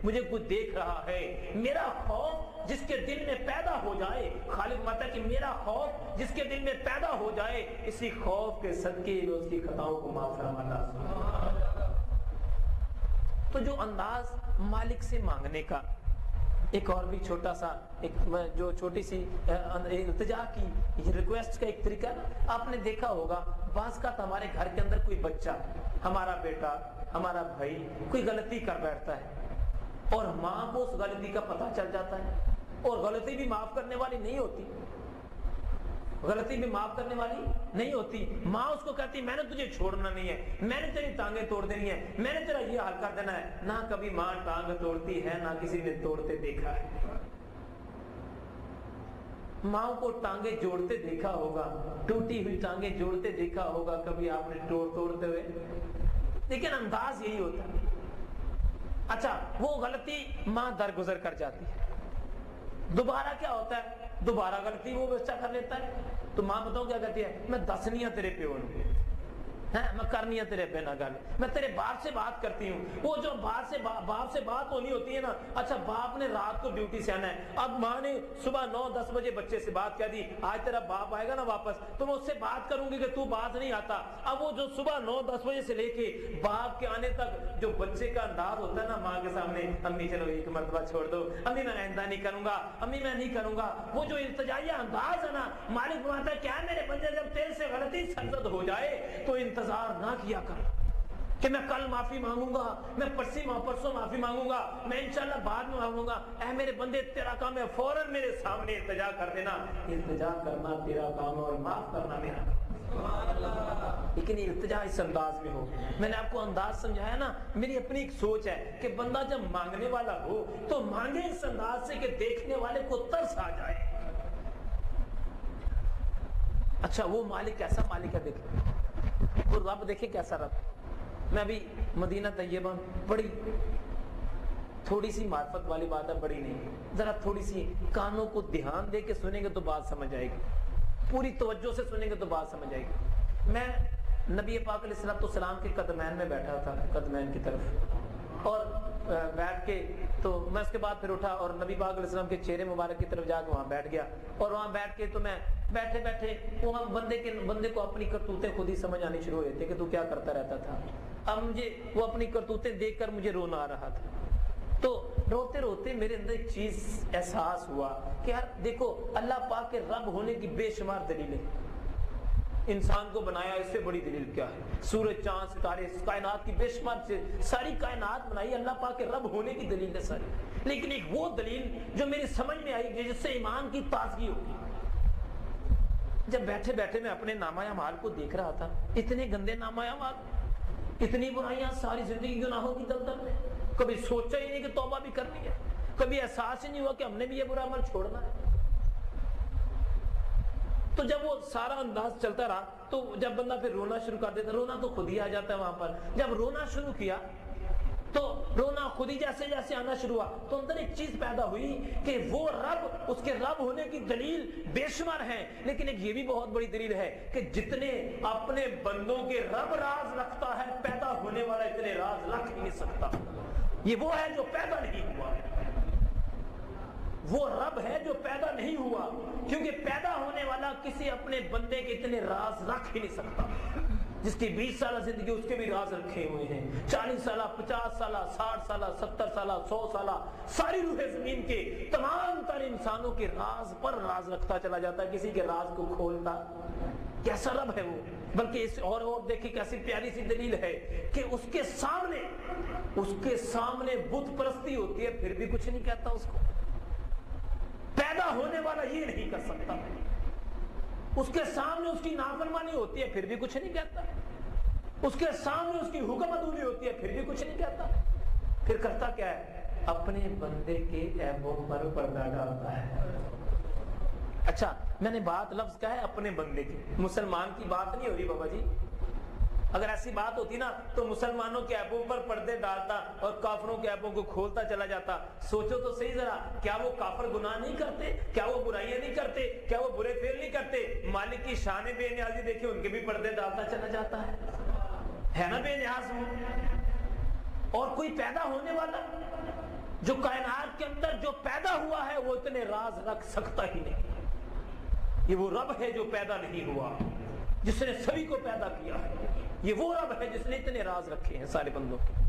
مجھے کوئی دیکھ رہا ہے. میرا خوف جس کے دل میں پیدا ہو جائے, خالق فرماتا ہے کہ میرا خوف جس کے دل میں پیدا ہو جائے, اسی خوف کے صدقے میں اس کی خطاؤں کو معاف فرماتا. تو جو انداز مالک سے مانگنے کا, ایک اور بھی چھوٹا سا ایک جو چھوٹی سی التجا کی ریکویسٹ کا ایک طریقہ, آپ نے دیکھا ہوگا بعض کا ہمارے گھر کے اندر کوئی بچہ, ہمارا بیٹا, ہمارا بھائی کوئی غلطی کر بیٹھتا ہے اور ماں کو اس غلطی کا پتہ چل جاتا ہے, اور غلطی بھی معاف کرنے والی نہیں ہوتی, غلطی بھی معاف کرنے والی نہیں ہوتی. ماں اس کو کہتی میں نے تجھے چھوڑنا نہیں ہے, میں نے تیری ٹانگیں توڑ دینی ہے, میں نے تیرا یہ حل کر دینا ہے. نہ کبھی ماں ٹانگ توڑتی ہے, نہ کسی نے توڑتے دیکھا ہے. ماں کو ٹانگیں جوڑتے دیکھا ہوگا, ٹوٹی ہوئی ٹانگیں جوڑتے دیکھا ہوگا کبھی آپ نے توڑتے ہوئے, لیکن انداز یہی ہوتا ہے. اچھا وہ غلطی ماں درگزر کر جاتی ہے, دوبارہ کیا ہوتا ہے, دوبارہ غلطی وہ بچہ کر لیتا ہے. تو ماں بتاؤ کیا کہتی ہے, میں دسنیاں تیرے پیو نے, میں کرنی ہے تیرے بنا گل, میں تیرے باپ سے بات کرتی ہوں. وہ جو باپ سے بات ہونی ہوتی ہے نا, اچھا باپ نے رات کو ڈیوٹی سے آنا ہے, اب ماں نے صبح 9-10 بجے بچے سے بات کہہ دی, آج تیرا باپ آئے گا نا واپس تو میں اس سے بات کروں گی کہ تو بات نہیں آتا. اب وہ جو صبح 9-10 بجے سے لے کے باپ کے آنے تک جو بچے کا انداز ہوتا ہے نا ماں کے سامنے, امی چلو ایک مرتبہ چھوڑ دو, امی میں آئندہ نہیں کروں گا, امی میں نہیں کروں گا, وہ جو التجائیہ انداز ہے نا, مالک فرماتا ہے کیا میرے بندے جب تیرے سے غلطی سرزد ہو جائے تو انتظار نہ کیا کر کہ میں کل معافی مانگوں گا, میں پرسوں معافی مانگوں گا, میں انشاءاللہ بعد میں مانگوں گا. اے میرے بندے تیرا کام ہے فوراً میرے سامنے التجا کر دینا. التجا کرنا تیرا کام اور معاف کرنا میرا کام, لیکن التجا اس انداز میں ہو. میں نے آپ کو انداز سمجھایا نا, میری اپنی ایک سوچ ہے کہ بندہ جب مانگنے والا ہو تو مانگے اس انداز سے کہ دیکھنے والے کو ترس آ جائے. اچھا وہ مالک کیسا مالک ہے, دیکھیں وہ رب, دیکھیں کیسا رب. میں ابھی مدینہ طیبہ, بڑی تھوڑی سی معرفت والی بات ہے, بڑی نہیں, ذرا تھوڑی سی کانوں کو دھیان دے کے سنیں گے تو بات سمجھ آئے گی, پوری توجہ سے سنیں گے تو بات سمجھ آئے گی. میں نبی پاک علیہ السلام کے قدمین میں بیٹھا تھا, قدمین کی طرف, اور بیٹھ کے تو میں اس کے بعد پھر اٹھا اور نبی پاک علیہ السلام کے چہرے مبارک کی طرف جا کے وہاں بیٹھ گیا. اور وہاں بیٹھ کے تو میں بیٹھے وہاں بندے کو اپنی کرتوتیں خود ہی سمجھ آنی شروع ہوئی تھی کہ تو کیا کرتا رہتا تھا. اب مجھے وہ اپنی کرتوتیں دیکھ کر مجھے رونا آ رہا تھا. تو روتے روتے میرے اندر ایک چیز احساس ہوا کہ یار دیکھو اللہ پاک کے رب ہونے کی بے شمار دلیلیں, انسان کو بنایا اس سے بڑی دلیل کیا ہے, سورج چاند ستارے کائنات کی بے شمار سے ساری کائنات بنائی اللہ پاک کے رب ہونے کی دلیل ہے ساری. لیکن ایک وہ دلیل جو میری سمجھ میں آئی جس سے ایمان کی تازگی ہوگی. جب بیٹھے بیٹھے میں اپنے نامہ اعمال کو دیکھ رہا تھا, اتنے گندے نامہ اعمال, اتنی برائیاں, ساری زندگی گناہوں کی دلدل میں, کبھی سوچا ہی نہیں کہ توبہ بھی کرنی ہے, کبھی احساس ہی نہیں ہوا کہ ہم نے بھی یہ برا عمل چھوڑنا ہے. تو جب وہ سارا انداز چلتا رہا تو جب بندہ پھر رونا شروع کر دیتا, رونا تو خود ہی آ جاتا ہے وہاں پر. جب رونا شروع کیا تو رونا خود ہی جیسے جیسے آنا شروع ہوا تو اندر ایک چیز پیدا ہوئی کہ وہ رب, اس کے رب ہونے کی دلیل بے شمار ہے, لیکن ایک یہ بھی بہت بڑی دلیل ہے کہ جتنے اپنے بندوں کے رب راز رکھتا ہے, پیدا ہونے والا اتنے راز رکھ ہی نہیں سکتا. یہ وہ ہے جو پیدا نہیں ہوا, وہ رب ہے جو پیدا نہیں ہوا, کیونکہ پیدا ہونے والا کسی اپنے بندے کے اتنے راز رکھ ہی نہیں سکتا. جس کی 20 سالہ زندگی اس کے بھی راز رکھے ہوئے ہیں, 40 سالہ 50 سالہ 60 سالہ 70 سالہ 100 سالہ, ساری روح زمین کے تمام تر انسانوں کے راز پر راز رکھتا چلا جاتا ہے, کسی کے راز کو کھولتا. کیسا رب ہے وہ. بلکہ اس اور دیکھیں کیسی پیاری سی دلیل ہے کہ اس کے سامنے بت پرستی ہوتی ہے پھر بھی کچھ نہیں کہتا اس کو. پیدا ہونے والا یہ نہیں کر سکتا, اس کے سامنے اس کی نافرمانی ہوتی ہے پھر بھی کچھ نہیں کہتا, اس کے سامنے اس کی حکم ادھوری ہوتی ہے پھر بھی کچھ نہیں کہتا. پھر کرتا کیا ہے, اپنے بندے کے عیبوں پر پردہ ڈالتا ہے. اچھا میں نے بات لفظ کہا ہے اپنے بندے کی, مسلمان کی بات نہیں ہو رہی بابا جی. اگر ایسی بات ہوتی نا تو مسلمانوں کے عیبوں پر پردے ڈالتا اور کافروں کے عیبوں کو کھولتا چلا جاتا. سوچو تو صحیح ذرا, کیا وہ کافر گناہ نہیں کرتے, کیا وہ برائیاں نہیں کرتے, کیا وہ برے فعل نہیں کرتے؟ مالک کی شان بے نیازی دیکھیں, ان کے بھی پردے ڈالتا چلا جاتا ہے نا بے نیاز وہ. اور کوئی پیدا ہونے والا جو کائنات کے اندر جو پیدا ہوا ہے وہ اتنے راز رکھ سکتا ہی نہیں. یہ وہ رب ہے جو پیدا نہیں ہوا, جس نے سبھی کو پیدا کیا ہے. یہ وہ رب ہے جس نے اتنے راز رکھے ہیں سارے بندوں کے.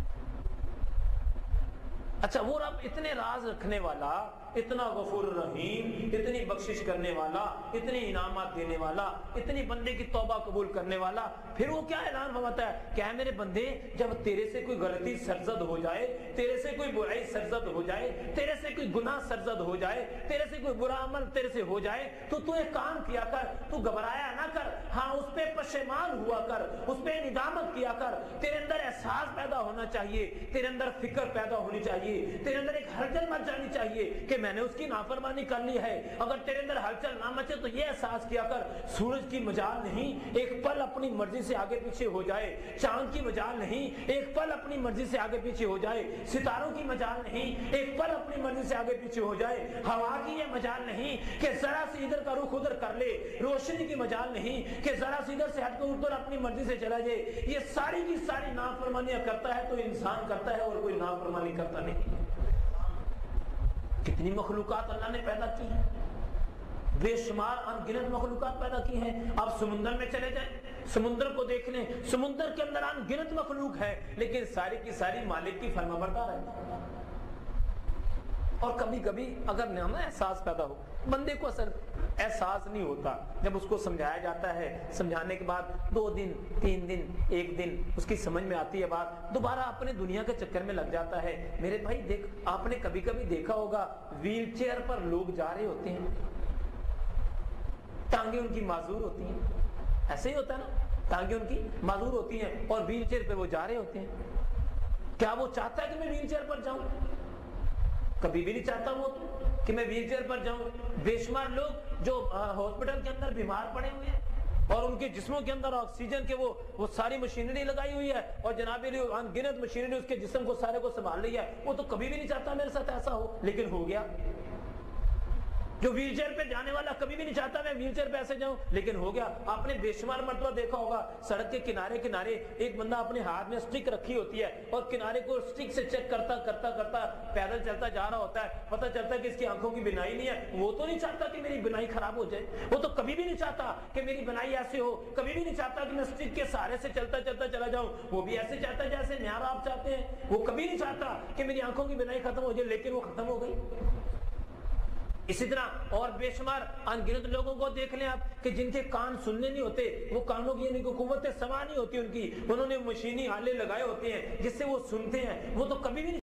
اچھا, وہ رب اتنے راز رکھنے والا, اتنا غفور الرحیم, اتنی بخشش کرنے والا, اتنی انعامات دینے والا, اتنی بندے کی توبہ قبول کرنے والا, پھر وہ کیا اعلان فرماتا ہے کہ اے میرے بندے, جب تیرے سے کوئی غلطی سرزد ہو جائے, تیرے سے کوئی برائی سرزد ہو جائے, تیرے سے کوئی گناہ سرزد ہو جائے, تیرے سے کوئی برا عمل تیرے سے ہو جائے, تو ایک کام کیا کر, تو گھبرایا نہ کر, ہاں اس پہ پشیمان ہوا کر, اس پہ ندامت کیا کر. تیرے اندر احساس پیدا ہونا چاہیے, تیرے اندر فکر پیدا ہونی چاہیے, تیرے اندر ایک ہلچل مچ جانی چاہیے کہ میں نے اس کی نافرمانی کر لی ہے. اگر تیرے اندر ہلچل نہ مچے تو یہ احساس کیا کر, سورج کی مجال نہیں ایک پل اپنی مرضی سے آگے پیچھے ہو جائے, چاند کی مجال نہیں ایک پل اپنی مرضی سے آگے پیچھے ہو جائے, ستاروں کی مجال نہیں ایک پل اپنی مرضی سے آگے پیچھے ہو جائے, ہوا کی یہ مجال نہیں کہ ذرا سے ادھر کا رخ ادھر کر لے, روشنی کی مجال نہیں کہ ذرا سے ادھر سے ہٹ کر ادھر اپنی مرضی سے چلا جائے. یہ ساری کی ساری نافرمانیاں کرتا ہے تو انسان کرتا ہے, اور کوئی نافرمانی کرتا نہیں. کتنی مخلوقات اللہ نے پیدا کی ہیں, بے شمار ان گنت مخلوقات پیدا کی ہیں. آپ سمندر میں چلے جائیں, سمندر کو دیکھ لیں, سمندر کے اندر ان گنت مخلوق ہے, لیکن ساری کی ساری مالک کی فرما بردار ہے. اور کبھی کبھی اگر نام احساس پیدا ہو, بندے کو اصل احساس نہیں ہوتا, جب اس کو سمجھایا جاتا ہے, سمجھانے کے بعد 2 دن 3 دن 1 دن اس کی سمجھ میں آتی ہے بات, دوبارہ اپنے دنیا کے چکر میں لگ جاتا ہے. میرے بھائی دیکھ, آپ نے کبھی کبھی دیکھا ہوگا ویل چیئر پر لوگ جا رہے ہوتے ہیں, ٹانگیں ان کی معذور ہوتی ہیں, ایسے ہی ہوتا ہے نا, ٹانگیں ان کی معذور ہوتی ہیں اور ویل چیئر پہ وہ جا رہے ہوتے ہیں. کیا وہ چاہتا ہے کہ میں ویل چیئر پر جاؤں؟ کبھی بھی نہیں چاہتا وہ کہ میں ویل چیئر پر جاؤں. بے شمار لوگ جو ہاسپٹل کے اندر بیمار پڑے ہوئے ہیں اور ان کے جسموں کے اندر آکسیجن کے وہ ساری مشینری لگائی ہوئی ہے, اور جناب ان گنت مشینری اس کے جسم کو سارے کو سنبھال رہی ہے, وہ تو کبھی بھی نہیں چاہتا میرے ساتھ ایسا ہو, لیکن ہو گیا. جو ویل چیئر پہ جانے والا کبھی بھی نہیں چاہتا میں ویل چیئر پہ ایسے جاؤں, لیکن ہو گیا. آپ نے بے شمار مرتبہ دیکھا ہوگا سڑک کے کنارے کنارے ایک بندہ اپنے ہاتھ میں سٹک رکھی ہوتی ہے اور کنارے کو سٹک سے چیک کرتا کرتا کرتا پیدل چلتا جا رہا ہوتا ہے. پتہ چلتا ہے کہ اس کی آنکھوں کی بینائی نہیں ہے. وہ تو نہیں چاہتا کہ میری بینائی خراب ہو جائے, وہ تو کبھی بھی نہیں چاہتا کہ میری بینائی ایسے ہو, کبھی بھی نہیں چاہتا کہ میں سٹک کے سہارے سے چلتا چلتا چلا جاؤں. وہ بھی ایسے چاہتا ہے جیسے نیار آپ چاہتے ہیں. وہ کبھی نہیں چاہتا کہ میری آنکھوں کی بینائی ختم ہو جائے, لیکن وہ ختم ہو گئی. اسی طرح اور بے شمار ان گنت لوگوں کو دیکھ لیں آپ کہ جن کے کان سننے نہیں ہوتے, وہ کانوں کی یعنی قوت سماع نہیں ہوتی ان کی, انہوں نے مشینی آلے لگائے ہوتے ہیں جس سے وہ سنتے ہیں. وہ تو کبھی بھی نہیں